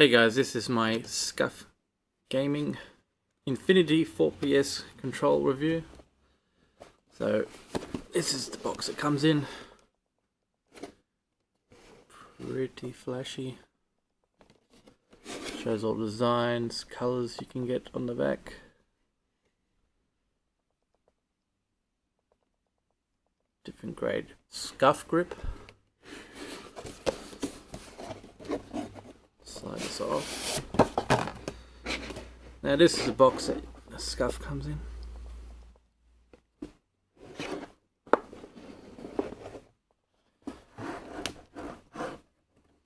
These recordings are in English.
Hey guys, this is my SCUF Gaming Infinity 4PS control review. So this is the box it comes in. Pretty flashy. Shows all the designs, colours you can get on the back. Different grade SCUF grip. Slide this off. Now this is the box that the SCUF comes in.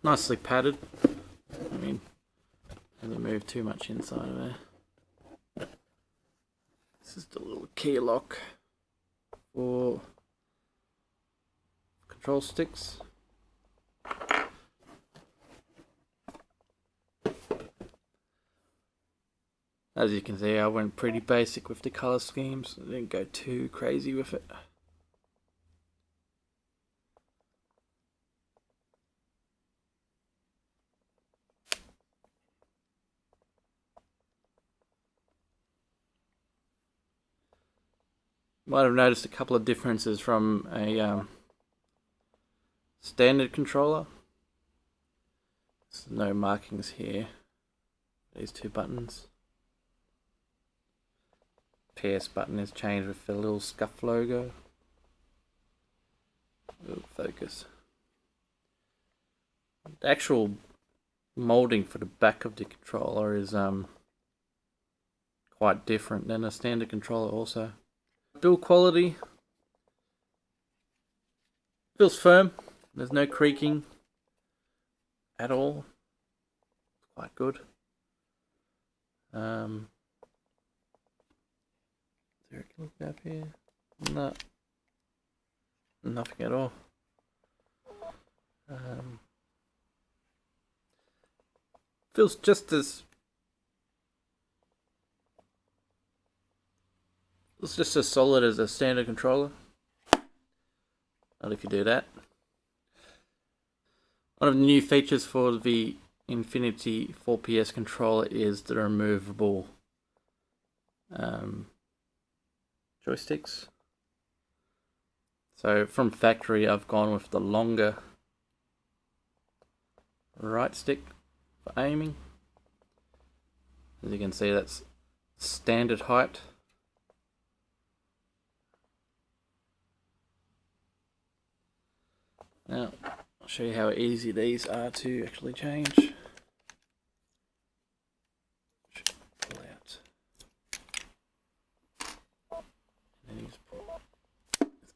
Nicely padded. I mean, doesn't move too much inside of there. This is the little key lock for control sticks. As you can see, I went pretty basic with the colour schemes. I didn't go too crazy with it. Might have noticed a couple of differences from a standard controller. There's no markings here. These two buttons. PS button is changed with the little SCUF logo. Little focus. The actual molding for the back of the controller is quite different than a standard controller also. Build quality feels firm. There's no creaking at all. Quite good. Looking up here, no, nothing at all. Feels just as solid as a standard controller. Not if you do that. One of the new features for the Infinity 4PS controller is the removable joysticks. So from factory I've gone with the longer right stick for aiming. As you can see, that's standard height. Now I'll show you how easy these are to actually change.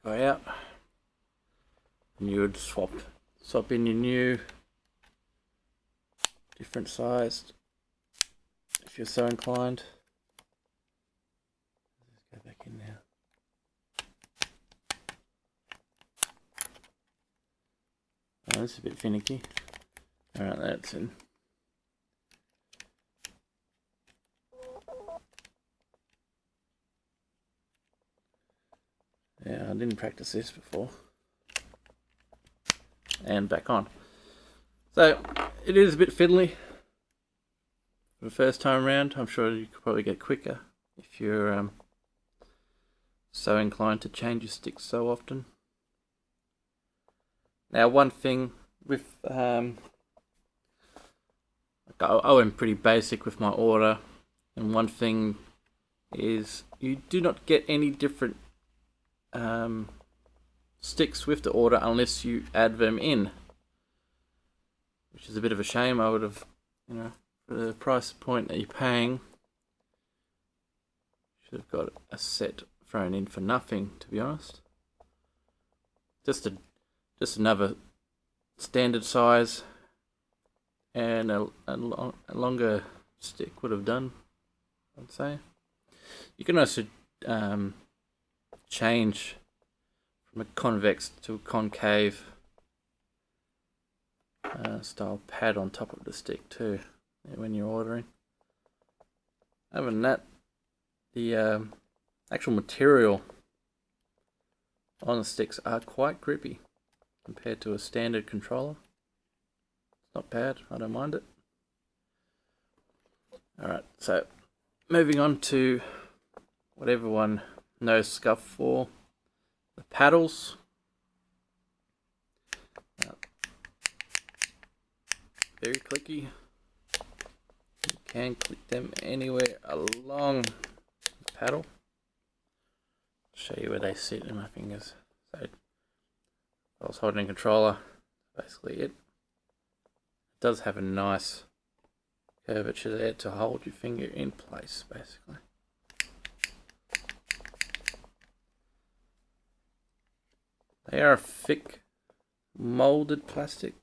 Out, and you would swap in your new different sized if you're so inclined. Let's go back in now. Oh, this is a bit finicky. Alright, that's in. Yeah, I didn't practice this before. And back on. So, it is a bit fiddly for the first time around. I'm sure you could probably get quicker if you're so inclined to change your sticks so often. Now, one thing with I went pretty basic with my order, and one thing is you do not get any different sticks with the order unless you add them in, which is a bit of a shame. I would have, for the price point that you're paying, should have got a set thrown in for nothing, to be honest. Just another standard size and a longer stick would have done, I'd say. You can also change from a convex to a concave style pad on top of the stick too when you're ordering. Other than that, the actual material on the sticks are quite grippy compared to a standard controller. It's not bad, I don't mind it. Alright, so moving on to what everyone knows SCUF for, the paddles. Very clicky. You can click them anywhere along the paddle. Show you where they sit in my fingers. So if I was holding a controller, basically it does have a nice curvature there to hold your finger in place, basically. They are a thick molded plastic.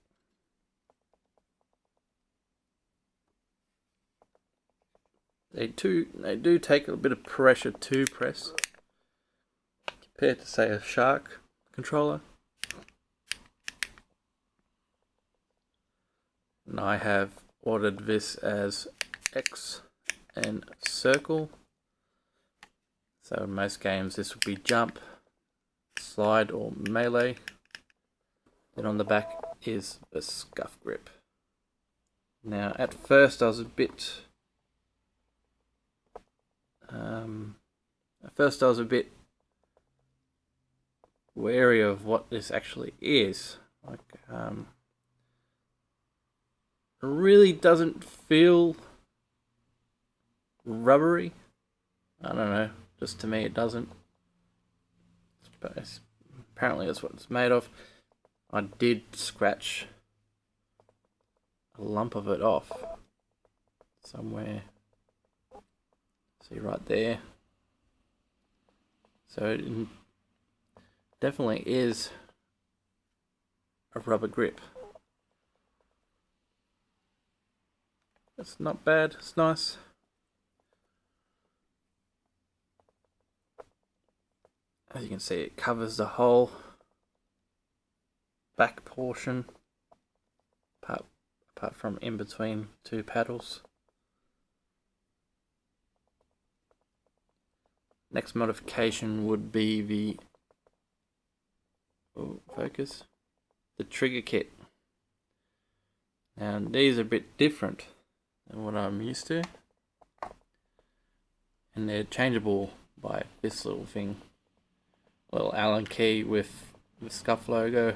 They do take a bit of pressure to press compared to, say, a Shark controller. And I have ordered this as X and circle. So in most games this would be jump, slide or melee. Then on the back is a SCUF grip. Now at first I was a bit wary of what this actually is. Like, it really doesn't feel rubbery. I don't know, just to me it doesn't. Apparently that's what it's made of. I did scratch a lump of it off somewhere. See right there. So it definitely is a rubber grip. It's not bad, it's nice. As you can see, it covers the whole back portion, apart from in between two paddles. Next modification would be the the trigger kit. Now these are a bit different than what I'm used to, and they're changeable by this little thing, little Allen key with the SCUF logo,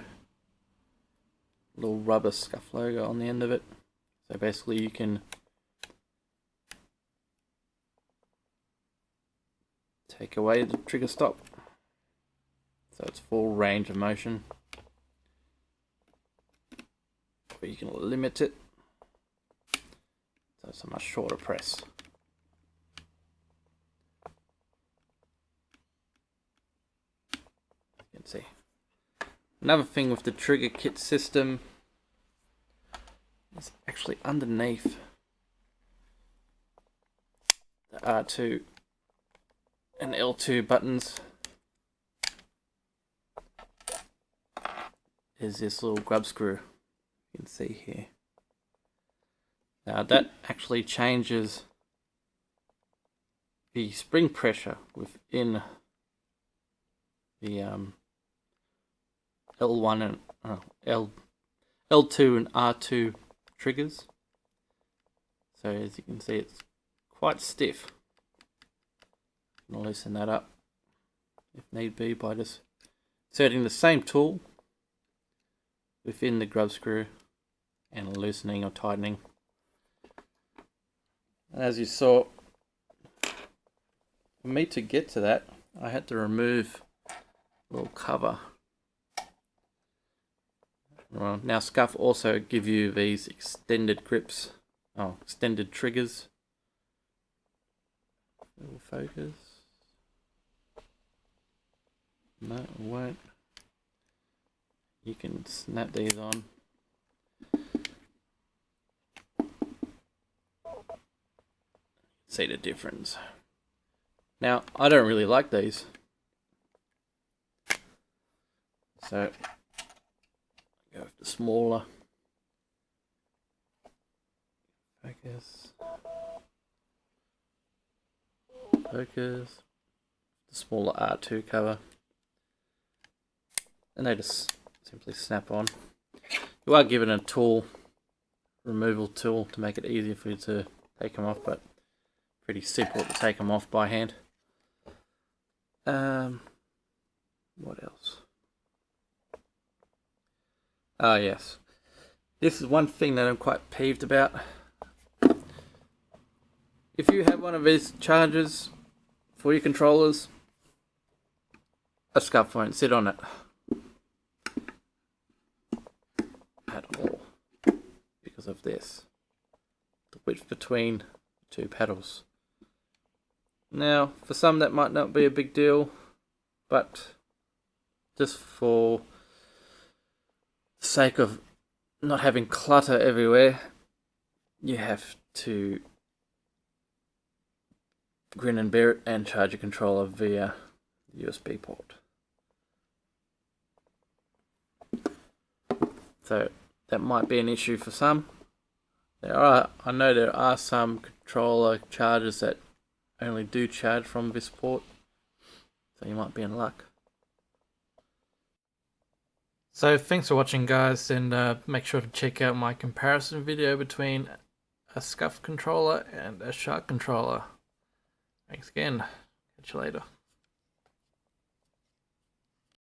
little rubber SCUF logo on the end of it. So basically you can take away the trigger stop, so it's full range of motion, but you can limit it, so it's a much shorter press. You can see. Another thing with the trigger kit system is actually underneath the R2 and L2 buttons is this little grub screw you can see here. Now that actually changes the spring pressure within the L1 and L2 and R2 triggers. So as you can see, it's quite stiff. I'll loosen that up if need be by just inserting the same tool within the grub screw and loosening or tightening. And as you saw, for me to get to that, I had to remove a little cover. Well, now SCUF also give you these extended grips, extended triggers. It will focus. No, it won't. You can snap these on. See the difference. Now, I don't really like these, so go with the smaller. Focus. The smaller R2 cover. And they just simply snap on. You are given a tool, removal tool, to make it easier for you to take them off, but pretty simple to take them off by hand. What else? Oh yes, this is one thing that I'm quite peeved about. If you have one of these chargers for your controllers, a SCUF won't sit on it at all because of this, the width between the two pedals. Now, for some that might not be a big deal, but just for the sake of not having clutter everywhere, you have to grin and bear it and charge your controller via USB port. So that might be an issue for some. I know there are some controller chargers that only do charge from this port, so you might be in luck. So thanks for watching, guys, and make sure to check out my comparison video between a SCUF controller and a Shark controller. Thanks again. Catch you later.